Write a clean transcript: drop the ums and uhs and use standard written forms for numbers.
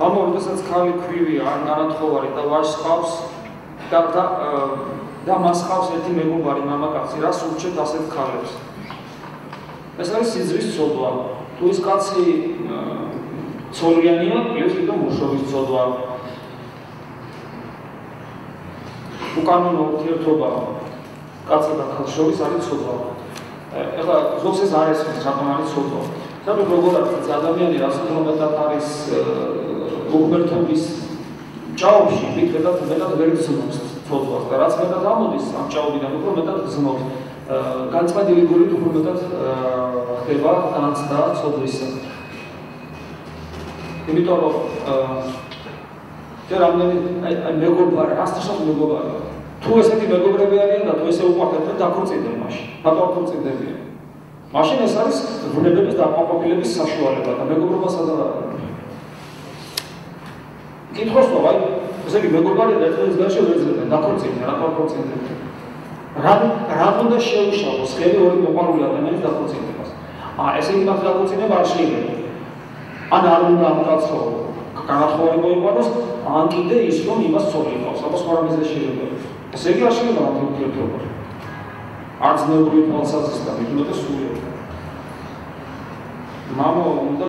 Mama, როდესაც ქალი ქვივია, არ ნარათხოვარი და ვაჟს ყავს და მას ყავს ერთი მეგობარი მამაკაცი, რას ურჩევთ ასეთ ქალებს? ეს არის სიძვის ცოდვა. თუ ის კაცი ცოლიანია, პლუს კიდევ მუშობის ცოდვა. უკანონო ურთიერთობა კაცსა და ქალს შორის არის ცოდვა. ეხლა ზოგს ეს არ ესმის, რატომ არის ცოდვა. Sabe როგორ არის ადამიანი რას უმეტად არის უღმერთობის ჭაობში, მეტად ვერ გრძნობს ცოდვას და რაც მეტად ამოდის ამ ჭაობიდან უფრო მეტად გრძნობს. განწმენდილი გულით უფრო მეტად ხდება განცდა ცოდვისა. იმიტომ რომ რამდენი მეგობარი, ასწავლოს მეგობარი. თუ ესეთი მეგობრები არიან და თუ ესე უყვარდეთ, დაქორწინდნენ მაშინ. რატო აქორწინდებიან? მაშინ ეს არის ბუნებების დაკმაყოფილების საშუალება და მეგობრობა სადაა. კითხოს რომ აი ესე იგი მეგობარი ერთმანეთის გარშემო ვერ ძლევენ, დაქორწინდნენ, რატო აქორწინდებიან? რა უნდა შეუშალოს ხელი ორი მოყვარული ადამიანის დაქორწინებას? ესე იგი მას დაქორწინება არ შეიძლება. ან არ უნდა ამ კაცო განათხოვარი მოიყვანოს, ან კიდე ის რომ იმას ცოლი ყავს, აბა სხვა რამეზე შეიძლება. ესე იგი არ შეიძლება ამ ურთიერთობა. არც ნეუბრით თვალსაზრისით და მეტად სულიერ. Mama,